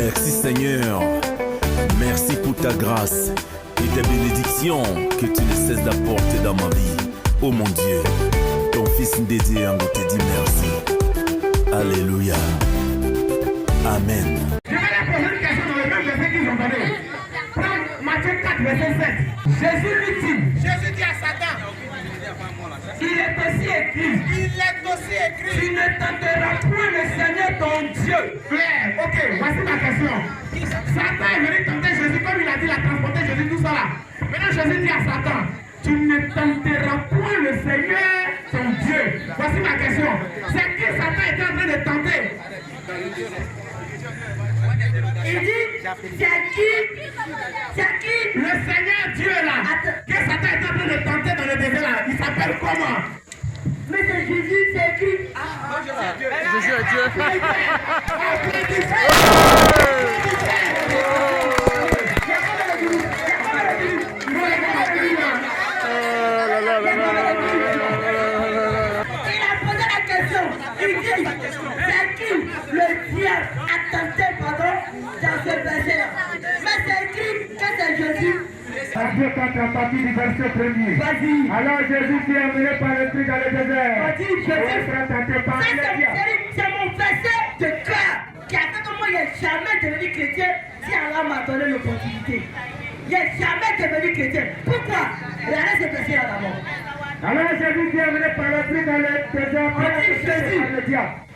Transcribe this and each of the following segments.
Merci Seigneur, merci pour ta grâce et tes bénédictions que tu ne cesses d'apporter dans ma vie. Oh mon Dieu, ton fils dédié en te dit merci. Alléluia. Amen. Je vais leur poser une question dans le même verset qu'ils ont donné. Prends Matthieu 4, verset 7. Jésus lui dit, Jésus dit à Satan, il est aussi écrit, tu ne tenteras point le Seigneur ton Dieu. Claire, ok, voici ma question. Satan est venu tenter Jésus, comme il a dit, il a transporté Jésus, tout ça là. Maintenant Jésus dit à Satan, tu ne tenteras point le Seigneur ton Dieu. Voici ma question. C'est qui Satan était en train de tenter? Il dit, c'est qui le Seigneur Dieu là que Satan est en train de tenter dans le désert là. Il s'appelle comment? Mais c'est Jésus, c'est qui? Jésus est Dieu. Il a posé la question. Il dit, c'est qui le Dieu a tenté, dans ce verset-là? Mais c'est écrit que c'est Jésus. Matthieu 4 à partir du verset 1er. Vas-y. Alors Jésus fut emmené par l'esprit dans le désert. Vas-y, c'est mon verset de cœur qui a fait que moi, il n'est jamais devenu chrétien si Allah m'a donné l'opportunité. Il n'est jamais devenu chrétien. Pourquoi? Regardez ce verset-là d'abord. Alors Jésus fut emmené par l'esprit dans le désert. Jésus,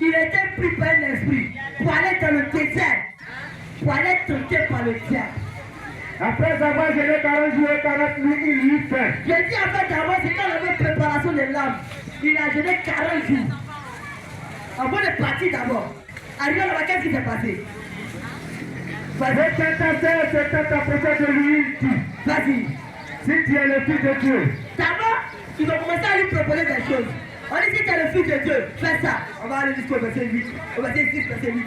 il était pris par un esprit pour aller dans le désert, pour aller tenté par le diable. Après avoir jeûné 40 jours et 40 nuits, il eut faim. J'ai dit en fait d'abord, c'est quand on avait préparation des lames. Il a jeûné 40 jours. Avant de partir d'abord. Arrivé là-bas, qu'est-ce qui s'est passé? Le tentateur s'était approché de lui, il dit, Vas-y. si tu es le Fils de Dieu. D'abord, ils ont commencé à lui proposer des choses. On dit si tu es le Fils de Dieu, fais ça. On va aller jusqu'au verset 8. Au verset 6, verset 8.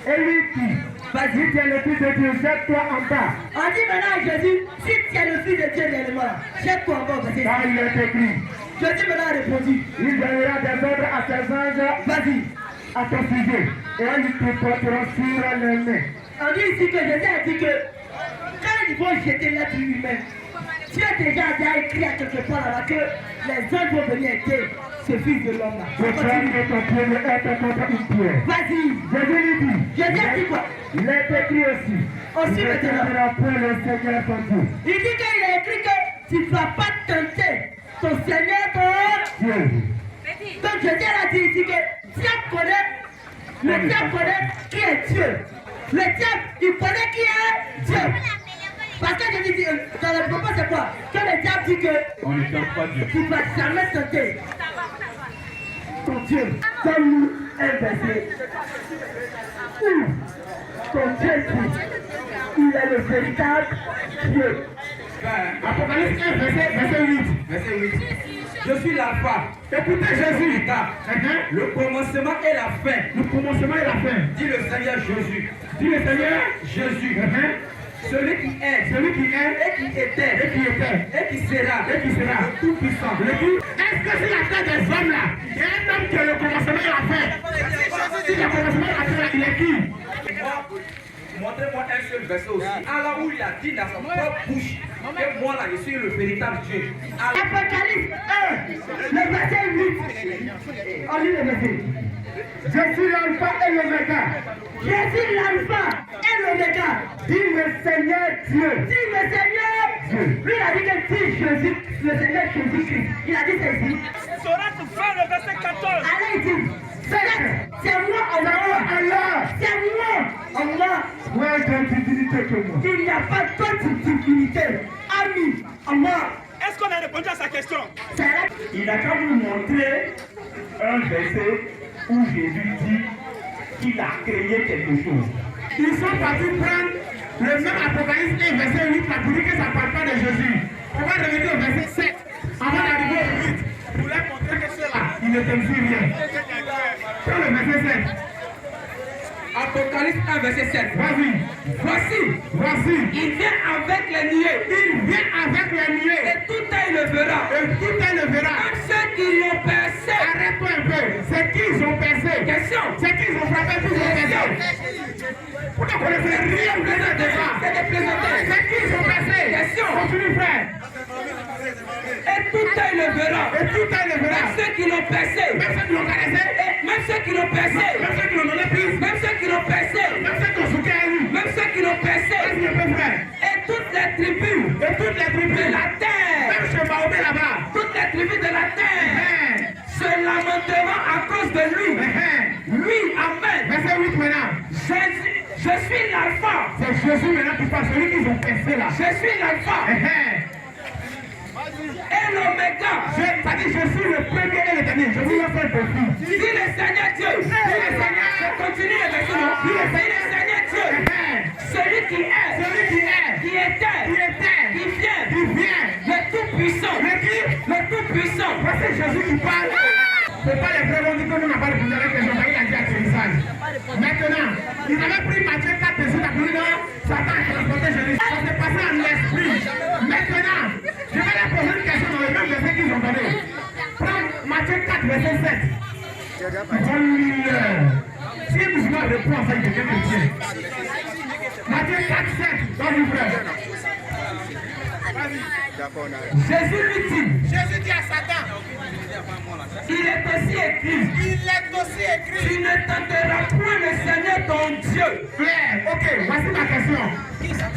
Et lui dit, Vas-y. si tu es le Fils de Dieu, jette-toi en bas. On dit maintenant à Jésus, si tu es le Fils de Dieu réellement, jette-toi en bas au verset 6. Car il est écrit, Jésus maintenant a répondu, il donnera des ordres à ses anges vas-y. à ton sujet, et ils te porteront sur les mains. On dit ici que Jésus a dit que quand ils vont jeter l'être humain, Dieu déjà a écrit à quelque part là-bas que les anges vont venir aider ce fils de l'homme là. Je crois que ton pied ne est contre une pierre. Vas-y. Jésus lui dit, Jésus a dit quoi? il est écrit aussi, Aussi il ne maintenant. tentera point le Seigneur ton Dieu. Il dit qu'il a écrit que tu ne vas pas tenter ton Seigneur ton Dieu. Donc Jésus a dit ici que Dieu connaît, le diable connaît qui est Dieu. Le diable, il connaît qui est Dieu. Parce que Jésus dit, dans le propos c'est quoi? Que le diable dit que On ne tente pas Dieu. tu ne vas jamais tenter ton Dieu. Donne-nous un verset où ton Dieu dit, il est le véritable Dieu. Apocalypse 1, verset 8. Verset 8. Je suis l'alpha. Écoutez Jésus. Le commencement et la fin. Le commencement et la fin. Dit le Seigneur Jésus. Dis le Seigneur. Jésus. Celui qui est. Celui qui est Et qui était. et qui était Et qui sera. et qui sera Le Tout-Puissant. Est-ce que sur la terre des hommes là, il y a un homme qui est le commencement et la fin? Si le commencement et la fin là, il est qui? Montrez-moi un seul verset aussi. Alors où il a dit dans sa propre bouche que moi là je suis le véritable Dieu. Apocalypse 1, le verset 8. On lit le verset. Je suis l'alpha et l'oméga, Je suis l'alpha et l'oméga. dit le Seigneur Dieu. Dis le Seigneur. Lui il a dit que si Jésus, le Seigneur Jésus-Christ, il a dit c'est ici. Allez, il dit, c'est moi Allah. C'est moi Allah. Moins de divinité que moi. Il n'y a pas d'autre divinité. Ami, Allah. Est-ce qu'on a répondu à sa question? C'est là. Il a qu'à vous montrer un verset où Jésus dit qu'il a créé quelque chose. Ils sont partis prendre le même Apocalypse 1, verset 8, pour dire que ça ne parle pas de Jésus. On va revenir au verset 7. Avant d'arriver au 8, pour leur montrer que ceux-là, ils ne t'aiment rien. Prends le verset 7. Apocalypse 1, verset 7. Vas-y. Voici. Il vient avec les nuées. Il vient avec les nuées. Et tout œil le verra. Et tout un le verra. Même ceux qui l'ont percé. Arrête-toi un peu. C'est qui ils ont percé? Question. C'est qui ils ont frappé pour ils ont percé? Pourquoi présentés. C'est qui sont passés? Question. Continue, frère. Et tout œil le verra. Et tout œil le verra. Même ceux qui l'ont percé. Même ceux qui l'ont caressé. Même ceux qui l'ont percé. Même ceux qui l'ont donné plus. Même ceux qui l'ont percé. Même ceux qui ont souqué à lui. Même ceux qui l'ont percé. Vas-y un peu, frère. Et toutes les tribus Et toutes les tribus. de la terre. Même chez Mahomet là-bas. Toutes les tribus de la terre se lamenteront à cause de lui. Oui, amen. Verset 8 maintenant. Je suis l'alpha. C'est Jésus maintenant qui parle, celui qu'ils ont percé là. Je suis l'alpha et l'oméga. C'est-à-dire, je suis le premier et le dernier. Je vous ai fait le défi. Dis le Seigneur Dieu. Dis le Seigneur. Je continue le verset. Dis le Dis le Seigneur Dieu. Celui qui est. Celui qui est. Qui était. Qui était. Qui vient. Qui vient. Le tout-puissant. Le qui? Le tout-puissant. C'est Jésus qui parle. C'est pas les frères qui ont dit que nous n'avons pas répondu à la question. Il a dit atterrissage. Maintenant, ils avaient pris Matthieu 4, verset 4. Non, Satan a transporté Jésus. Ça s'est passé en esprit. Maintenant, je vais leur poser une question dans le même verset qu'ils ont donné. Prends Matthieu 4, verset 7. Donne-lui-leur. Si un musulman répond à ça, il devient chrétien. Matthieu 4, 7. Donne-lui, frère. Jésus lui dit. Jésus dit à Satan. Il est aussi écrit. Tu ne tenteras point le Seigneur ton Dieu. Frère, ok, voici ma question.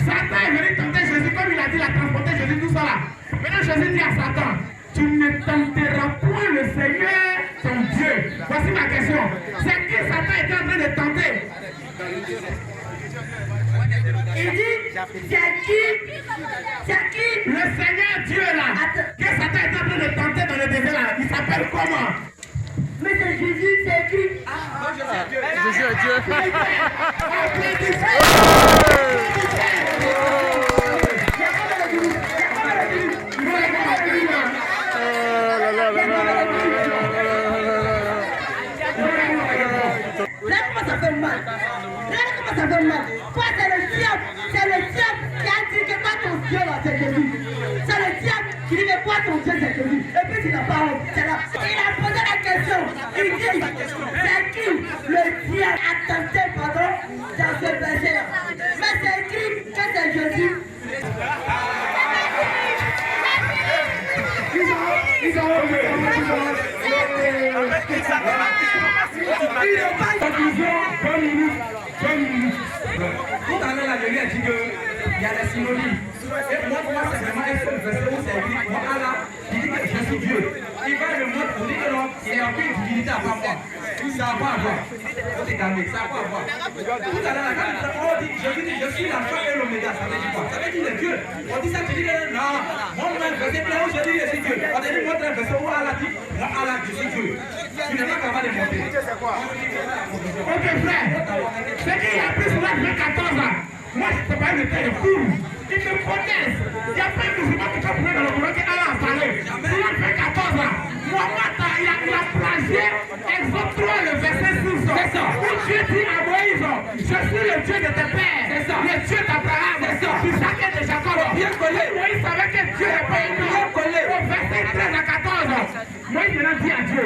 Satan est venu tenter Jésus, comme il a dit, il a transporté Jésus, tout ça là. Maintenant, Jésus dit à Satan, tu ne tenteras point le Seigneur ton Dieu. Voici ma question. C'est qui Satan était en train de tenter? Il dit, c'est qui le Seigneur Dieu là, que Satan est en train de tenter dans le désert là. Il s'appelle comment? Mais c'est Jésus, c'est écrit. Jésus est Dieu. Là comment ça fait mal. Toi c'est le diable qui a dit que toi ton Dieu là c'est Jésus. C'est le diable qui dit que toi ton Dieu c'est Jésus. Et puis tu n'as pas honte. C'est là. Il a posé la question. Il dit c'est qui le diable a tenté dans ce verset là. Mais c'est écrit que c'est Jésus. Tout à l'heure, je lui ai dit qu'il y a des synonymes. Et moi, c'est vraiment un seul verset où c'est écrit, moi, Allah, il dit que je suis Dieu. Il va me montrer pour dire que non, il n'y a aucune divinité à part moi. Ça n'a pas à voir. Faut te calmer, ça n'a pas à voir. Tout à l'heure, quand on dit, Jésus dit, je suis l'alpha et l'oméga, ça veut dire quoi? Ça veut dire le Dieu. On dit ça, tu dis que non, montre-moi un verset plein où je dis je suis Dieu. On te dit, montre un verset où Allah dit, moi, Allah, je suis Dieu. Tu n'es pas capable de monter. Ok, frère, c'est qu'il a pris cela depuis 14 ans. Moi, je ne sais pas, j'étais le fou. Ils me connaissent. Il n'y a pas de musulman qui peut trouver dans le Coran qu'Allah a parlé. Cela fait 14 ans. Mohamed, il a plagié Exode 3, le verset 6. C'est ça. Où Dieu dit à Moïse, je suis le Dieu de tes pères. C'est ça. Le Dieu d'Abraham. C'est ça. D'Isaac et de Jacob. Bien collé. Moïse savait que Dieu n'est pas un bien collé. Au verset 13 à 14. Moïse maintenant dit à Dieu,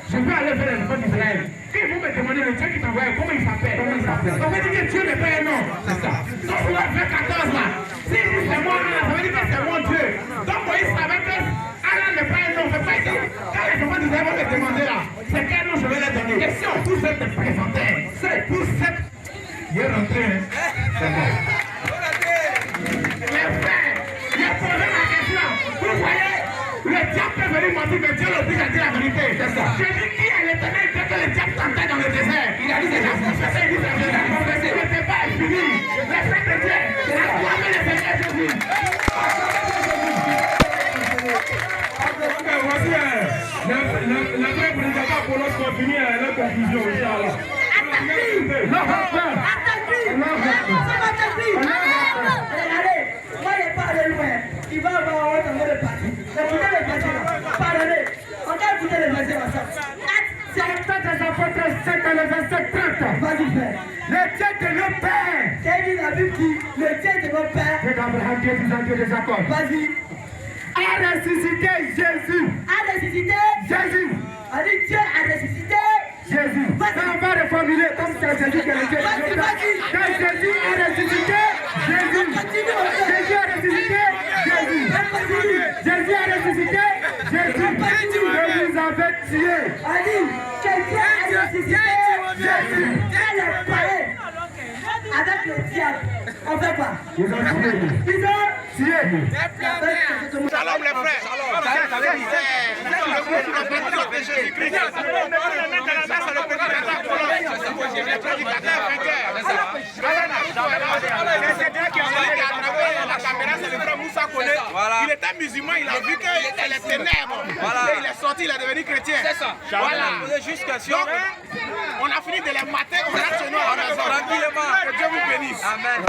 je vais aller vers les enfants d'Israël. Et vous me demandez le Dieu qui t'envoie, comment il s'appelle? Ça veut dire que Dieu n'est pas un nom. C'est ça. Donc, cela fait 14 là. Si c'est moi, ça veut dire que c'est mon Dieu. Donc, Moïse savait que Allah n'est pas un nom. C'est pas ici. Quand les enfants d'Israël vont me demander là, c'est quel nom je vais leur donner? Question. Tous êtes présentés. C'est tous êtes. Il est rentré. C'est bon. Les frères, j'ai posé ma question. Vous voyez? Le diable peut venir mentir, mais Dieu l'oblige à dire la vérité. C'est ça. Je dis qui est l'éternel que le diable tentait dans le désert. Il a dit déjà confessé, il dit déjà confessé. Le débat est fini. Les frères de Dieu, acclamez le Seigneur Jésus. Voici la vraie prédication pour notre continuer à la conclusion, Inch'Allah. Regardez, moi il n'est pas allé loin. Il va avoir un autre de parti. Écoutez le verset là. Pardonnez. On va écouter le verset là. Actes des apôtres 7 à le verset 30. Vas-y frère. Le Dieu de nos pères. C'est dit la Bible dit, le Dieu de nos pères. Dieu d'Abraham, Dieu d'Isaac, Dieu de Jacob. Vas-y. A ressuscité Jésus. A ressuscité. Jésus. On dit Dieu a ressuscité. Jésus. On va reformuler comme c'est Jésus qui est le Dieu de nos pères. Quand Jésus a ressuscité, Jésus. On fait quoi? Ils ont tué. Shalom les frères. Il était musulman, il a vu que les ténèbres. Il est sorti, il est devenu chrétien. C'est ça. Voilà. Donc, on a fini de les mater, on rentre chez nous à la maison. Tranquillement. Que Dieu vous bénisse. Amen.